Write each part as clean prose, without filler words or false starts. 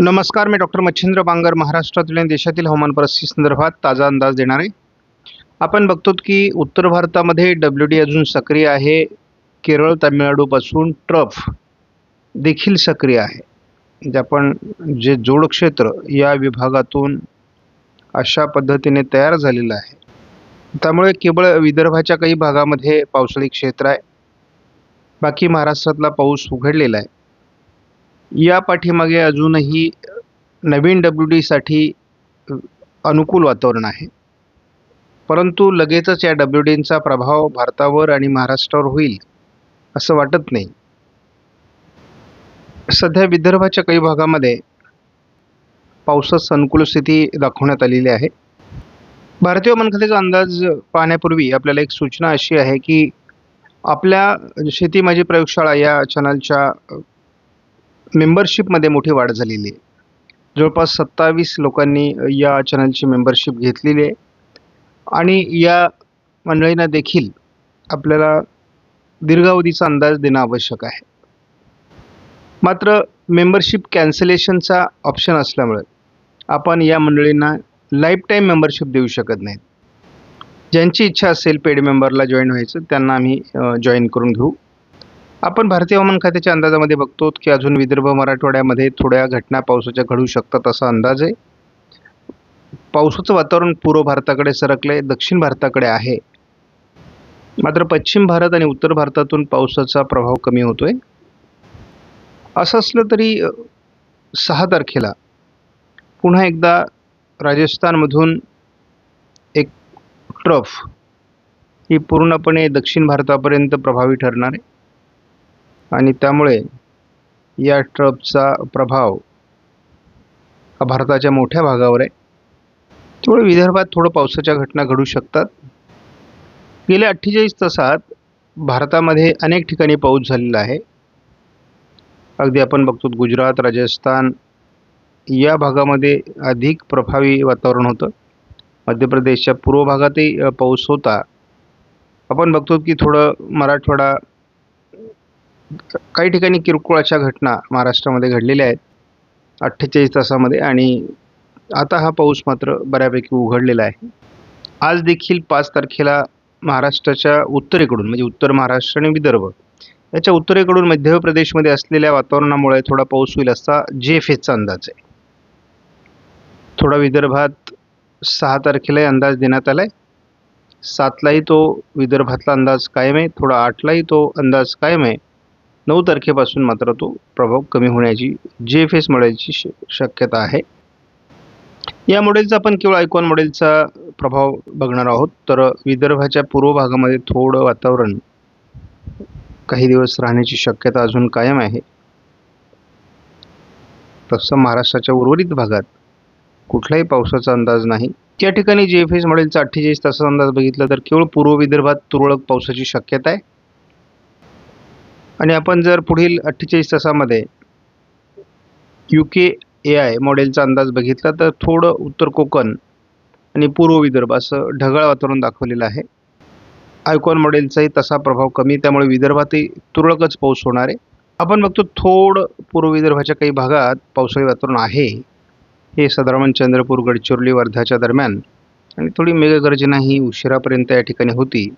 नमस्कार, मी डॉक्टर मच्छिंद्र बांगर महाराष्ट्रातील आणि देशातील हवामान परिस्थिती संदर्भात ताजा अंदाज देणार आहे. आपण बघतो की उत्तर भारतामध्ये WD अजून सक्रिय आहे. केरळ, तामिळनाडूपासून ट्रफ देखील सक्रिय आहे. म्हणजे आपण जे जोड क्षेत्र या विभागातून अशा पद्धतीने तयार झालेलं आहे. त्यामुळे केवळ विदर्भाच्या काही भागामध्ये पावसाळी क्षेत्र आहे. बाकी महाराष्ट्रातला पाऊस उघडलेला आहे. या पाठीमागे अजूनही नवीन WDसाठी अनुकूल वातावरण आहे, परंतु लगेचच या WDचा प्रभाव भारतावर आणि महाराष्ट्रावर होईल असं वाटत नाही. सध्या विदर्भाच्या काही भागामध्ये पावसास अनुकूल स्थिती दाखवण्यात आलेली आहे. भारतीय हवामान खात्याचा अंदाज पाहण्यापूर्वी आपल्याला एक सूचना अशी आहे की आपल्या शेती माझी प्रयोगशाळा या चॅनलच्या मेंबरशिपमध्ये मोठी वाढ झालेली आहे. जवळपास 27 लोकांनी या चॅनलची मेंबरशिप घेतलेली आहे आणि या मंडळींना देखील आपल्याला दीर्घावधीचा अंदाज देणं आवश्यक आहे. मात्र मेंबरशिप कॅन्सलेशनचा ऑप्शन असल्यामुळे आपण या मंडळींना लाईफ टाईम मेंबरशिप देऊ शकत नाहीत. ज्यांची इच्छा असेल पेड मेंबरला जॉईन व्हायचं त्यांना आम्ही जॉईन करून घेऊ. आपण भारतीय हवामान खात्याच्या अंदाजामध्ये बघतो की अजून विदर्भ मराठवाड्यामध्ये थोड्या घटना पावसाच्या घडू शकतात असा अंदाज आहे. पावसाचं वातावरण पूर्व भारताकडे सरकले, दक्षिण भारताकडे आहे. मात्र पश्चिम भारत आणि उत्तर भारतातून पावसाचा प्रभाव कमी होतोय. असं असलं तरी 6 तारखेला पुन्हा एकदा राजस्थानमधून एक ट्रफ ही पूर्णपणे दक्षिण भारतापर्यंत प्रभावी ठरणार आहे आणि त्यामुळे या ट्रफचा प्रभाव हा भारताच्या मोठ्या भागावर आहे. त्यामुळे विदर्भात थोडं पावसाच्या घटना घडू शकतात. गेल्या 48 तासात भारतामध्ये अनेक ठिकाणी पाऊस झालेला आहे. अगदी आपण बघतो गुजरात, राजस्थान या भागामध्ये अधिक प्रभावी वातावरण होतं. मध्य प्रदेशच्या पूर्व भागातही पाऊस होता. आपण बघतो की थोडं मराठवाडा काही ठिकाणी किरकोळ अशा घटना महाराष्ट्रामध्ये घडलेल्या आहेत 48 तासामध्ये आणि आता हा पाऊस मात्र बऱ्यापैकी उघडलेला आहे. आज देखील 5 तारखेला महाराष्ट्राच्या उत्तरेकडून म्हणजे उत्तर महाराष्ट्र आणि विदर्भ याच्या उत्तरेकडून मध्य प्रदेशमध्ये असलेल्या वातावरणामुळे थोडा पाऊस होईल असा GFSचा अंदाज आहे. थोडा विदर्भात 6 तारखेलाही अंदाज देण्यात आला आहे. 7लाही तो विदर्भातला अंदाज कायम आहे. थोडा 8लाही तो अंदाज कायम आहे. 9 तारखेपासून मात्र तो प्रभाव कमी होण्याची GFS मॉडेलची शक्यता आहे. या मॉडेलचा आपण केवळ आयकॉन मॉडेलचा प्रभाव बघणार आहोत. तर विदर्भाच्या पूर्व भागामध्ये थोडं वातावरण काही दिवस राहण्याची शक्यता अजून कायम आहे. तसं महाराष्ट्राच्या उर्वरित भागात कुठलाही पावसाचा अंदाज नाही. या ठिकाणी GFS मॉडेलचा 48 तासाचा अंदाज बघितला तर केवळ पूर्व विदर्भात तुरळक पावसाची शक्यता आहे. आणि आपण जर पुढील 48 तासामध्ये UKAI मॉडेलचा अंदाज बघितला तर थोडं उत्तर कोकण आणि पूर्व विदर्भ असं ढगाळ वातावरण दाखवलेलं आहे. आयकॉन मॉडेलचाही तसा प्रभाव कमी, त्यामुळे विदर्भातही तुरळकच पाऊस होणार आहे. आपण बघतो थोडं पूर्व विदर्भाच्या काही भागात पावसाळी वातावरण आहे. हे साधारण चंद्रपूर, गडचिरोली, वर्धाच्या दरम्यान आणि थोडी मेघगर्जना ही उशिरापर्यंत या ठिकाणी होती.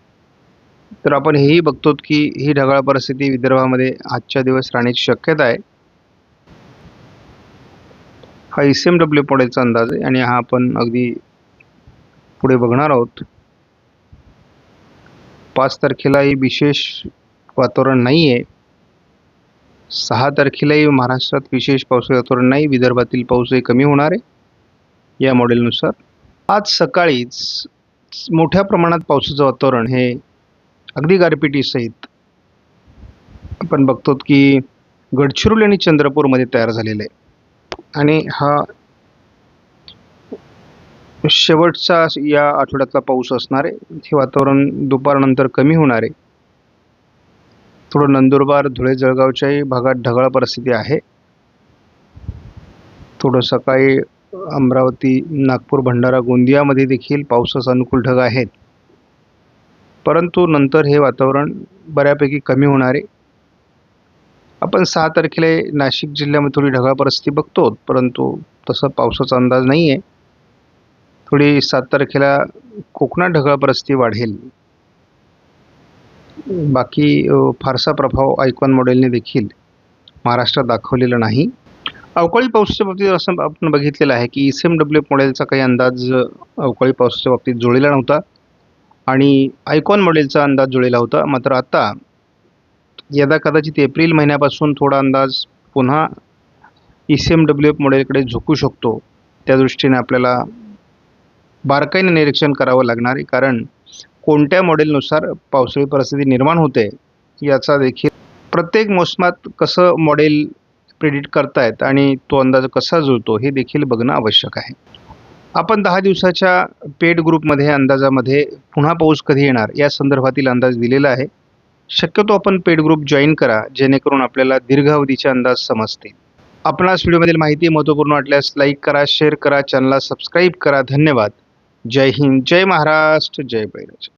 तर आपण हेही बघतो की ही ढगाळ परिस्थिती विदर्भामध्ये आजच्या दिवस राहण्याची शक्यता आहे. हा SMW मॉडेलचा अंदाज आहे आणि हा आपण अगदी पुढे बघणार आहोत. 5 तारखेलाही विशेष वातावरण नाही आहे. 6 तारखेलाही महाराष्ट्रात विशेष पावसाळी वातावरण नाही. विदर्भातील पाऊसही कमी होणार आहे या मॉडेलनुसार. आज सकाळीच मोठ्या प्रमाणात पावसाचं वातावरण हे अगदी गारपिटीसहित आपण बघतो की गडचिरोली आणि चंद्रपूरमध्ये तयार झालेलं आहे आणि हा शेवटचा या आठवड्यातला पाऊस असणार आहे. हे वातावरण दुपारनंतर कमी होणार आहे. थोडं नंदुरबार, धुळे, जळगावच्याही भागात ढगाळ परिस्थिती आहे. थोडं सकाळी अमरावती, नागपूर, भंडारा, गोंदियामध्ये देखील पावसास अनुकूल ढग आहेत, परंतु नंतर हे वातावरण बऱ्यापैकी कमी होणार आहे. आपण 6 तारखेला नाशिक जिल्ह्यामध्ये थोडी ढगाळ परिस्थिती बघतो, परंतु तसा पावसाचा अंदाज नाही आहे. थोडी 7 तारखेला कोकणात ढगाळ परिस्थिती वाढेल. बाकी फारसा प्रभाव आयकॉन मॉडेलने देखील महाराष्ट्रात दाखवलेला नाही. अवकाळी पावसाच्या बाबतीत असं आपण बघितलेलं आहे की ECMWF मॉडेलचा काही अंदाज अवकाळी पावसाच्या बाबतीत जुळलेला नव्हता आणि आयकॉन मॉडेलचा अंदाज जुळलेला होता. मात्र आता यदा कदाचित एप्रिल महिन्यापासून थोडा अंदाज पुन्हा ECMWF मॉडेलकडे झुकू शकतो. त्या दृष्टीने आपल्याला बारकाईने निरीक्षण करावं लागणार आहे, कारण कोणत्या मॉडेलनुसार पावसाळी परिस्थिती निर्माण होते याचा देखील प्रत्येक मोसमात कसं मॉडेल प्रिडिक्ट करतायत आणि तो अंदाज कसा जुळतो हे देखील बघणं आवश्यक आहे. आपण 10 दिवसाच्या पेड ग्रुपमध्ये अंदाजामध्ये पुन्हा पाऊस कधी येणार या संदर्भातील अंदाज दिलेला आहे. शक्यतो आपण पेड ग्रुप जॉईन करा, जेणेकरून आपल्याला दीर्घावधीचे अंदाज समजतील. आपणास व्हिडिओमधील माहिती महत्त्वपूर्ण वाटल्यास लाईक करा, शेअर करा, चॅनलला सबस्क्राईब करा. धन्यवाद. जय हिंद, जय महाराष्ट्र, जय बैराज.